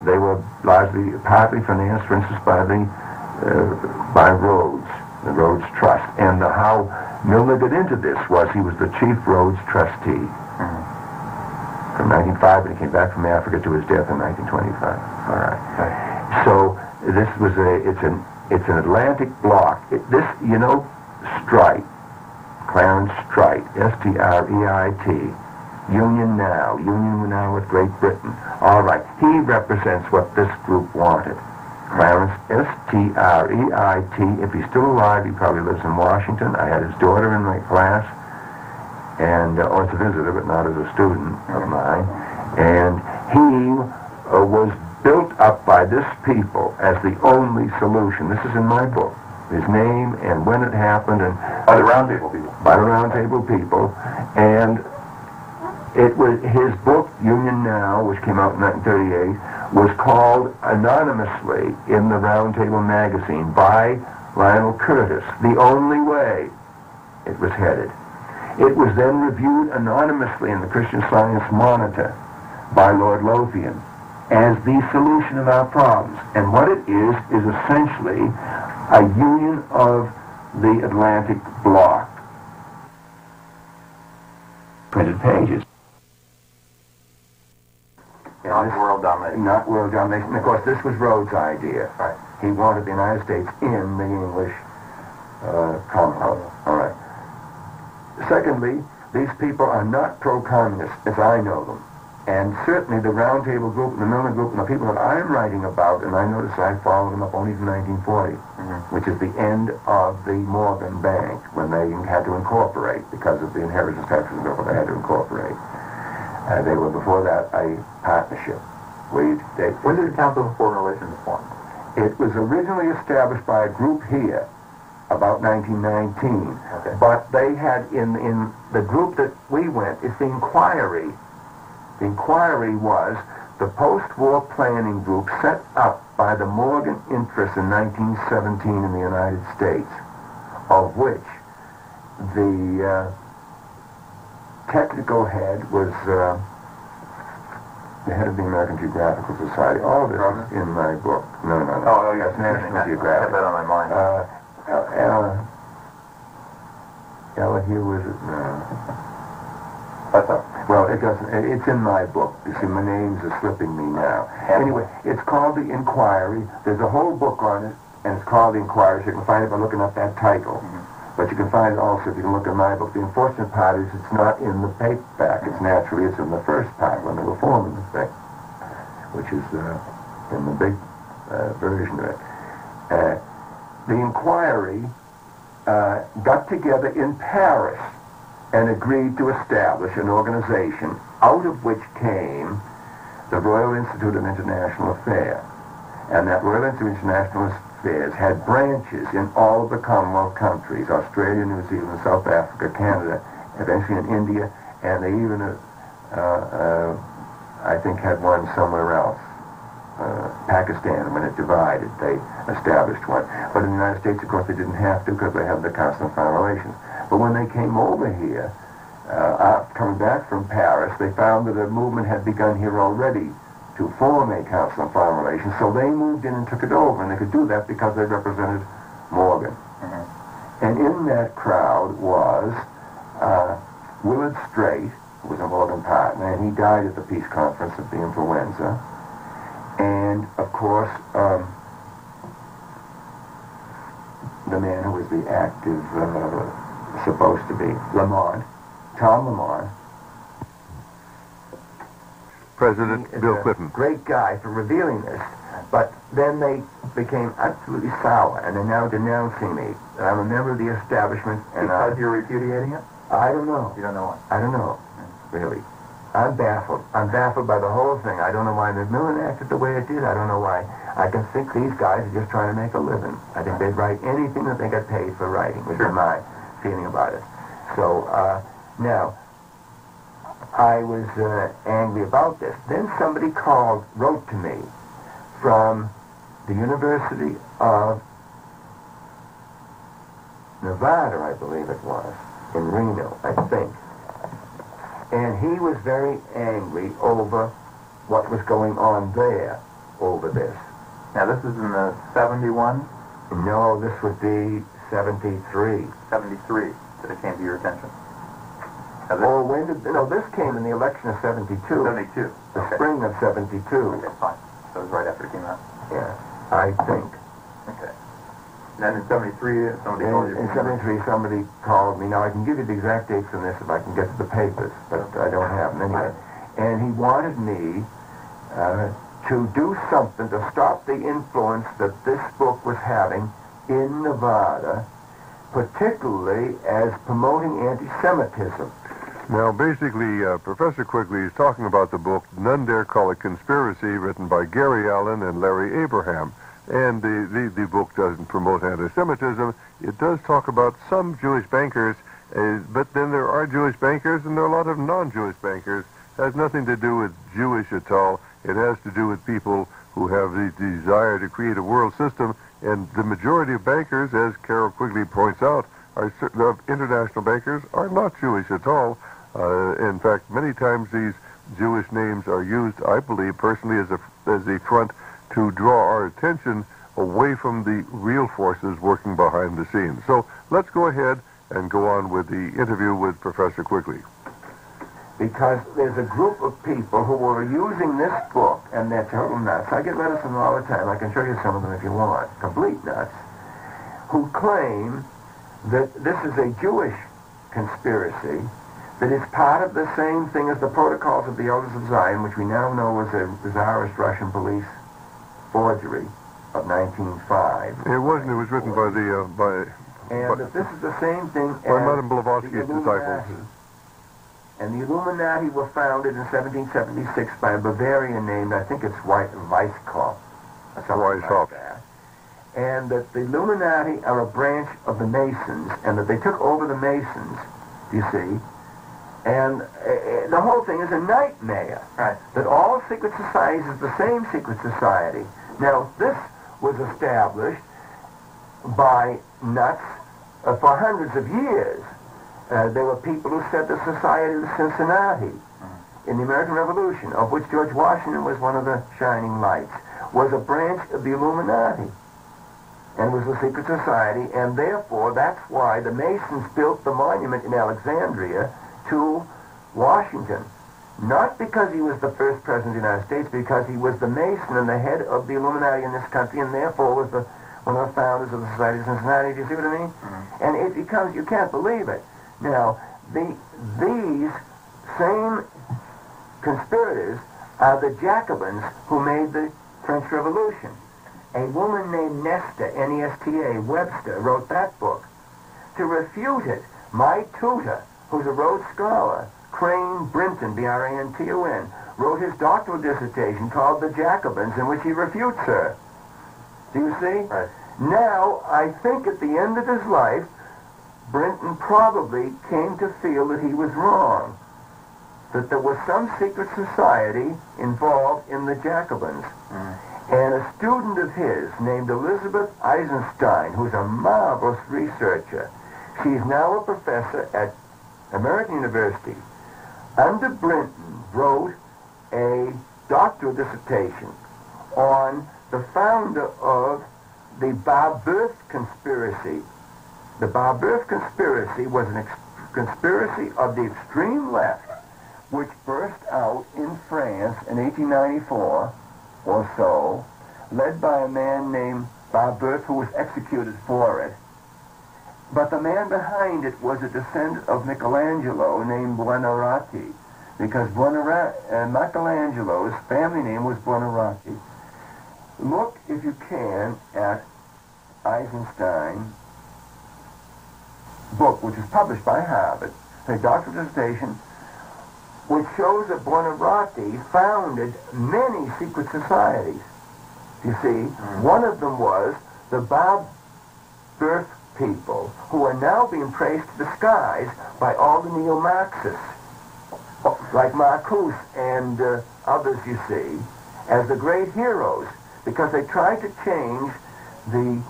They were partly financed, for instance, by Rhodes, the Rhodes Trust. And how Milner got into this was he was the chief Rhodes trustee from 1905 when he came back from Africa to his death in 1925. All right. So this was it's an Atlantic block. Streit, Clarence Streit, S-T-R-E-I-T, Union Now with Great Britain. All right, he represents what this group wanted. Clarence, S-T-R-E-I-T, if he's still alive, he probably lives in Washington. I had his daughter in my class, and as a visitor, but not as a student of mine. And he was built up by this people as the only solution. This is in my book. His name and when it happened, and by the Round Table people. By the Round Table people, and it was his book Union Now, which came out in 1938, was called anonymously in the Round Table magazine by Lionel Curtis. The Only Way, it was headed. It was then reviewed anonymously in the Christian Science Monitor by Lord Lothian as the solution of our problems. And what it is essentially a union of the Atlantic bloc. Printed pages. Not world domination. Not world domination. And of course, this was Rhodes' idea. Right. He wanted the United States in the English Commonwealth. All right. Secondly, these people are not pro-communist, as I know them. And certainly the Round Table group and the Milner group and the people that I'm writing about, and I notice I followed them up only to 1940, which is the end of the Morgan Bank, when they had to incorporate because of the inheritance tax and so forth. They had to incorporate. They were before that a partnership. When did the Council of Foreign Relations form? It was originally established by a group here about 1919, okay. But they had in the group that we went, it's the Inquiry. The Inquiry was the post-war planning group set up by the Morgan interests in 1917 in the United States, of which the technical head was the head of the American Geographical Society. All of this is in my book. No. Oh, yes, National Geographic. I have that on my mind. Hugh, was it? No. That's all. Well, it doesn't. It's in my book. You see, my names are slipping me now. Anyway, it's called The Inquiry. There's a whole book on it, and it's called The Inquiry. So you can find it by looking up that title. But you can find it also if you can look at my book. The unfortunate part is it's not in the paperback. It's in the first part when they were forming the thing, which is in the big version of it. The Inquiry got together in Paris and agreed to establish an organization out of which came the Royal Institute of International Affairs. And that Royal Institute of International Affairs had branches in all of the Commonwealth countries, Australia, New Zealand, South Africa, Canada, eventually in India, and they even, I think, had one somewhere else. Pakistan, when it divided, they established one. But in the United States, of course, they didn't have to because they had the Council on Foreign Relations. But when they came over here, coming back from Paris, they found that a movement had begun here already to form a Council on Foreign Relations, so they moved in and took it over, and they could do that because they represented Morgan. And in that crowd was Willard Straight, who was a Morgan partner, and he died at the Peace Conference of the influenza. And, of course, the man who was the active, supposed to be, Lamont, Tom Lamont. President Bill Clinton. Great guy for revealing this. But then they became absolutely sour, and they're now denouncing me. And I'm a member of the establishment. And because you're repudiating it? I don't know. You don't know what? I don't know, really. I'm baffled. I'm baffled by the whole thing. I don't know why Macmillan acted the way it did. I don't know why. I can think these guys are just trying to make a living. I think they'd write anything that they got paid for writing, which is my feeling about it. So, now, I was angry about this. Then somebody wrote to me from the University of Nevada, I believe it was, in Reno, I think. And he was very angry over what was going on there. over this. Now, this is in the 71, No, this would be 73. 73 that it came to your attention. Now, this, Or when did, no, this came in the election of 72. 72. The Okay. spring of 72. Okay, fine. So it was right after it came out. Yeah, I think. Okay. Then in 73, somebody called you. In 73, somebody called me. Now, I can give you the exact dates on this if I can get to the papers, but I don't have them anyway. And he wanted me to do something to stop the influence that this book was having in Nevada, particularly as promoting anti-Semitism. Now, basically, Professor Quigley is talking about the book None Dare Call It Conspiracy, written by Gary Allen and Larry Abraham. And the book doesn't promote anti-Semitism. It does talk about some Jewish bankers, but then there are Jewish bankers and there are a lot of non-Jewish bankers. It has nothing to do with Jewish at all. It has to do with people who have the desire to create a world system. And the majority of bankers, as Carroll Quigley points out, of international bankers are not Jewish at all. In fact, many times these Jewish names are used, I believe, personally as a front to draw our attention away from the real forces working behind the scenes. So let's go ahead and go on with the interview with Professor Quigley. Because there's a group of people who are using this book, and they're total nuts. I get letters from them all the time. I can show you some of them if you want. Complete nuts. Who claim that this is a Jewish conspiracy, that it's part of the same thing as the Protocols of the Elders of Zion, which we now know was a Tsarist Russian police forgery of 1905. It wasn't. It was written by And that this is the same thing by as Madame the Blavatsky's disciples. Illuminati. And the Illuminati were founded in 1776 by a Bavarian named, I think it's Weishaupt, or something Weishaupt. like that. And that the Illuminati are a branch of the Masons, and that they took over the Masons, do you see? And the whole thing is a nightmare. Right. That all secret societies is the same secret society. Now, this was established by nuts for hundreds of years. There were people who said the Society of Cincinnati in the American Revolution, of which George Washington was one of the shining lights, was a branch of the Illuminati and was a secret society, and therefore that's why the Masons built the monument in Alexandria to Washington. Not because he was the first president of the United States, because he was the Mason and the head of the Illuminati in this country, and therefore was one of the founders of the Society of Cincinnati. Do you see what I mean? Mm-hmm. And it becomes, you can't believe it. Now, these same conspirators are the Jacobins who made the French Revolution. A woman named Nesta, N-E-S-T-A, Webster, wrote that book. To refute it, my tutor, who's a Rhodes Scholar, Crane Brinton, B-R-A-N-T-O-N, wrote his doctoral dissertation called The Jacobins, in which he refutes her. Do you see? Right. Now, I think at the end of his life, Brinton probably came to feel that he was wrong, that there was some secret society involved in the Jacobins. And a student of his named Elizabeth Eisenstein, who's a marvelous researcher, she's now a professor at American University, under Brinton wrote a doctoral dissertation on the founder of the Babeuf conspiracy. The Babeuf conspiracy was a conspiracy of the extreme left, which burst out in France in 1894 or so, led by a man named Babeuf, who was executed for it. But the man behind it was a descendant of Michelangelo named Buonarroti, because Michelangelo's family name was Buonarroti. Look, if you can, at Eisenstein's book, which was published by Harvard, a doctoral dissertation, which shows that Buonarroti founded many secret societies. You see, one of them was the Babeuf people, who are now being praised to the skies by all the neo-Marxists, like Marcuse and others, you see, as the great heroes, because they tried to change the